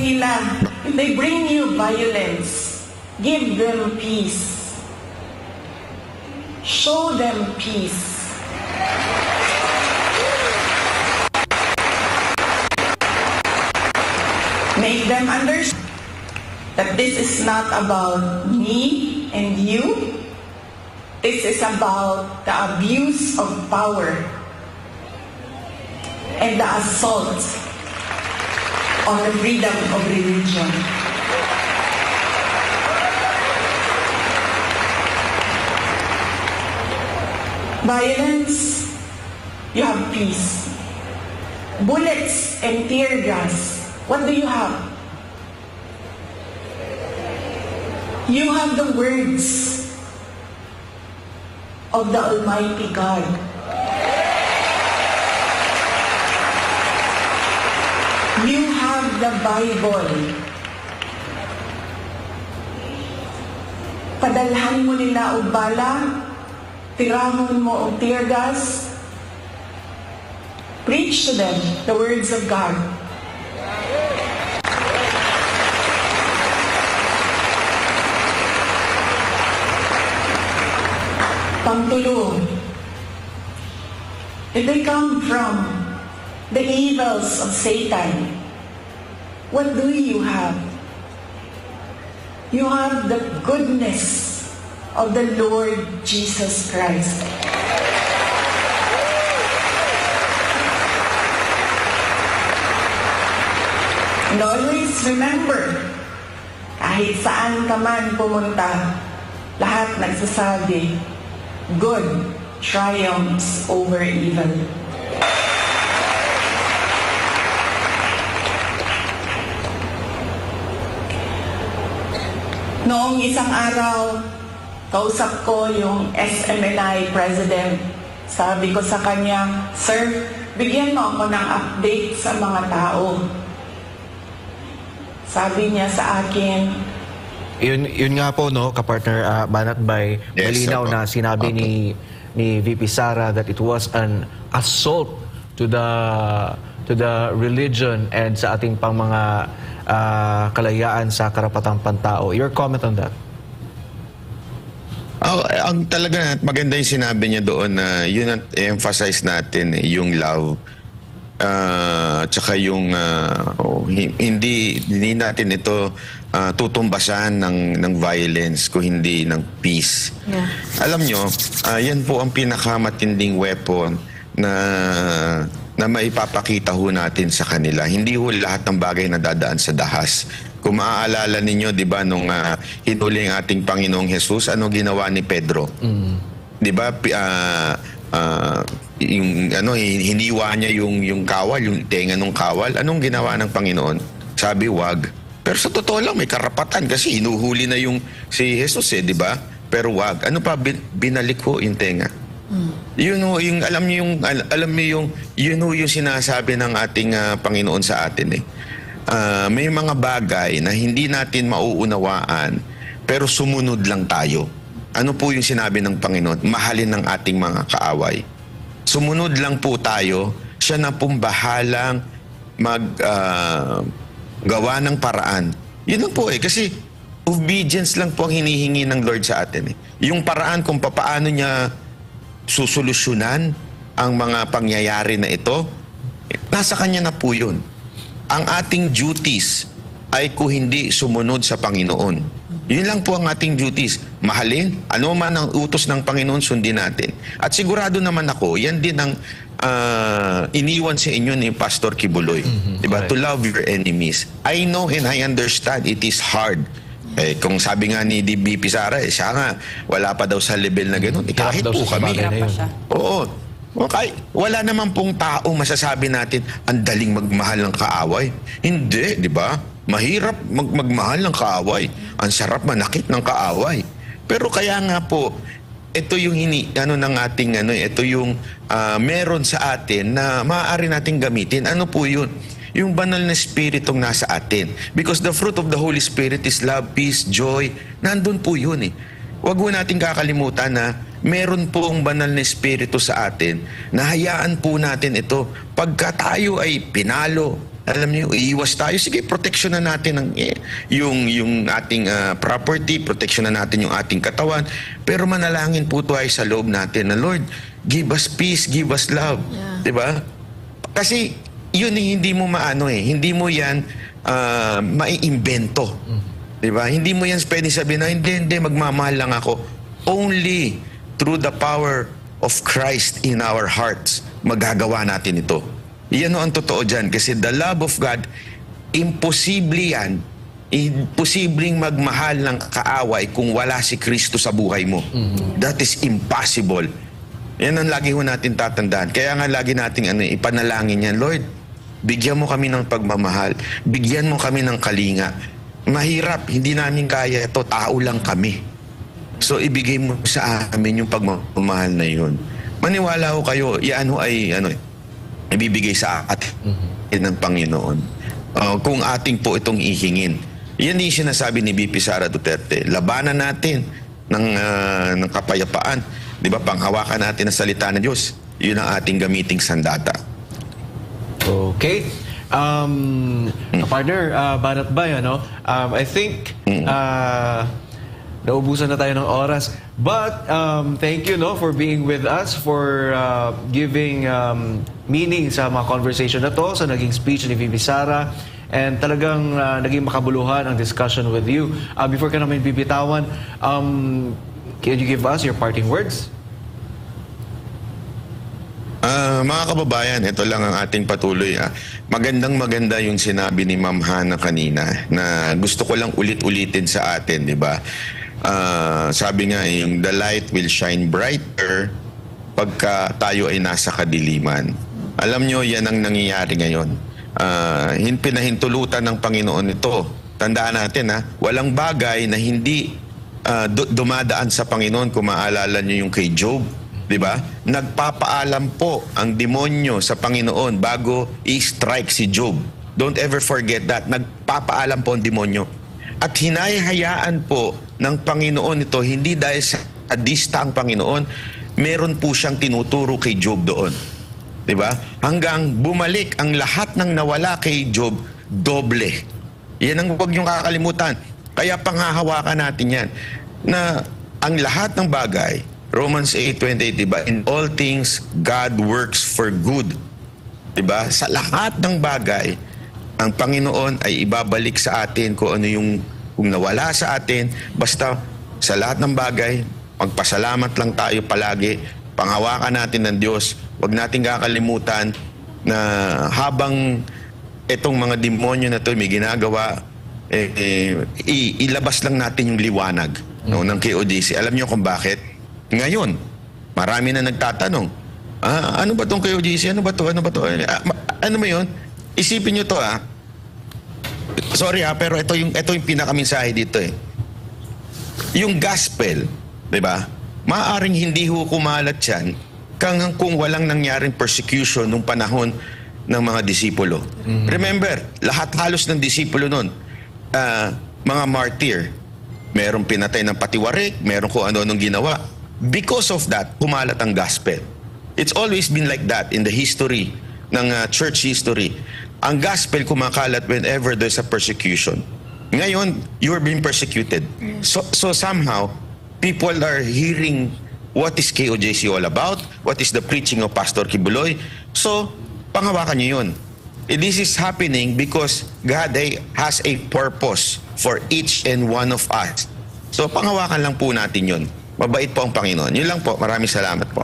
nila, if they bring you violence, give them peace. Show them peace. Make them understand that this is not about me and you. This is about the abuse of power and the assault on the freedom of religion. Violence, you have peace. Bullets and tear gas, what do you have? You have the words of the Almighty God. You have the Bible. Padalhan mo nila og bala, tirahon mo og tear gas. Preach to them the words of God. Pangtulong. If they come from the evils of Satan, what do you have? You have the goodness of the Lord Jesus Christ. And always remember, kahit saan ka man pumunta, lahat nagsasabi, good triumphs over evil. Noong isang araw, kausap ko yung SMNI president. Sabi ko sa kanya, "Sir, bigyan mo ako ng update sa mga tao." Sabi niya sa akin, Yun nga po, no, kapartner Banatbay, malinaw na sinabi ni VP Sara that it was an assault to the religion and sa ating pang mga kalayaan sa karapatang pantao. Your comment on that? Ang talaga maganda yung sinabi niya doon na yun ang emphasize natin, yung love. Tsaka yung hindi natin ito tutumbasan ng violence kung hindi ng peace. Yeah. Alam nyo, yan po ang pinakamatinding weapon na maipapakita ho natin sa kanila. Hindi ho lahat ng bagay na dadaan sa dahas. Kung maaalala ninyo, di ba, nung hinuli ang ating Panginoong Jesus, ano ginawa ni Pedro? Di ba, hiniwa niya yung kawal, yung tenga ng kawal. Anong ginawa ng Panginoon? Sabi, wag. Pero sa totoo lang, may karapatan kasi hinuhuli na si Jesus, di ba? Pero wag. Ano pa, binalik ko yung tenga. Yun ho, alam niyo yung sinasabi ng ating Panginoon sa atin. May mga bagay na hindi natin mauunawaan, pero sumunod lang tayo. Ano po yung sinabi ng Panginoon? Mahalin ng ating mga kaaway. Sumunod lang po tayo, siya na pong bahalang gawa ng paraan. Yun lang po kasi obedience lang po ang hinihingi ng Lord sa atin. Yung paraan kung paano niya susolusyonan ang mga pangyayari na ito, nasa Kanya na po yun. Ang ating duties ay kung hindi sumunod sa Panginoon. Yun lang po ang ating duties. Mahalin, ano man ang utos ng Panginoon, sundin natin. At sigurado naman ako, yan din ang iniwan sa inyo ni Pastor Kibuloy. Diba? To love your enemies. I know and I understand it is hard. Kung sabi nga ni DBP Sara, siya nga, wala pa daw sa level na gano'n. Kahit po kami. Oo. Okay. Wala naman pong tao masasabi natin, ang daling magmahal ng kaaway. Hindi, di ba? Mahirap magmahal ng kaaway. Ang sarap manakit ng kaaway. Pero kaya nga po, ito yung ng ating ito yung meron sa atin na maaari nating gamitin. Ano po yun? Yung banal na spiritong nasa atin. Because the fruit of the Holy Spirit is love, peace, joy. Nandun po yun . Huwag po natin kakalimutan na meron po ang banal na espiritu sa atin na hayaan po natin ito. Pagka tayo ay pinalo, Alam niyo, iiwas tayo. Sige, protection na natin yung ating property, protection na natin yung ating katawan. Pero manalangin po tayo sa loob natin na, Lord, give us peace, give us love. Yeah. Diba? Kasi yun hindi mo maano hindi mo yan maiimbento. Diba? Hindi mo yan pwede sabihin na, hindi, magmamahal lang ako. Only through the power of Christ in our hearts, magagawa natin ito. Yan ang totoo dyan. Kasi the love of God, imposible yan. Imposibleng magmahal ng kaaway kung wala si Kristo sa buhay mo. That is impossible. Yan ang lagi ho natin tatandaan. Kaya nga lagi nating ipanalangin yan, Lord, bigyan mo kami ng pagmamahal. Bigyan mo kami ng kalinga. Mahirap, hindi namin kaya ito. Tao lang kami. So, ibigay mo sa amin yung pagmamahal na yun. Maniwala ho kayo, yan ho ay, ibibigay sa atin ng Panginoon. Kung ating po itong ihingin. Yan yung sinasabi ni VP Sara Duterte. Labanan natin ng kapayapaan. Di ba? Panghawakan natin ang salita ng Diyos. Yun ang ating gamiting sandata. Okay. Partner, Banat Bay, I think naubusan na tayo ng oras. But thank you for being with us, for giving meaning sa mga conversation na to, sa naging speech ni VP Sara. And talagang naging makabuluhan ang discussion with you. Before ka namin bibitawan, can you give us your parting words? Mga kababayan, ito lang ang ating patuloy. Maganda yung sinabi ni Ma'am Hana kanina na gusto ko lang ulit-ulitin sa atin, di ba? Sabi nga, yung the light will shine brighter pagka tayo ay nasa kadiliman. Alam nyo, yan ang nangyayari ngayon. Pinahintulutan ng Panginoon ito. Tandaan natin, walang bagay na hindi dumadaan sa Panginoon. Kung maalala nyo yung kay Job, di ba? Nagpapaalam po ang demonyo sa Panginoon bago i-strike si Job. Don't ever forget that. Nagpapaalam po ang demonyo. At hinahayaan po ng Panginoon ito, hindi dahil sa adista ang Panginoon, meron po siyang tinuturo kay Job doon. Diba? Hanggang bumalik ang lahat ng nawala kay Job, doble. Yan ang huwag niyong kakalimutan. Kaya panghahawakan natin yan. Na ang lahat ng bagay, Romans 8:28, diba? In all things, God works for good. Diba? Sa lahat ng bagay, ang Panginoon ay ibabalik sa atin kung ano yung kung nawala sa atin. Basta sa lahat ng bagay, magpasalamat lang tayo palagi. Panghawakan natin ng Diyos. Huwag natin kakalimutan na habang itong mga demonyo na ito may ginagawa, ilabas lang natin yung liwanag ng KOJC. Alam niyo kung bakit? Ngayon, marami na nagtatanong, ano ba itong KOJC? Ano ba ito? Ano ba ito? Ano ba yun? Isipin niyo to sorry pero ito yung pinakamensahe dito Yung gospel, 'di ba? Maaaring hindi ho kumalat 'yan kung walang nangyaring persecution nung panahon ng mga disipulo. Remember, lahat halos ng disipulo noon, mga martyr, merong pinatay ng patiwarik, merong kung ano-anong ginawa. Because of that, kumalat ang gospel. It's always been like that in the history ng church history. Ang gospel kumakalat whenever there's a persecution. Ngayon, you're being persecuted. So somehow, people are hearing what is KOJC all about, what is the preaching of Pastor Kibuloy. So, panghawakan nyo yun. This is happening because God has a purpose for each and one of us. So, panghawakan lang po natin yun. Mabait po ang Panginoon. Yun lang po. Maraming salamat po.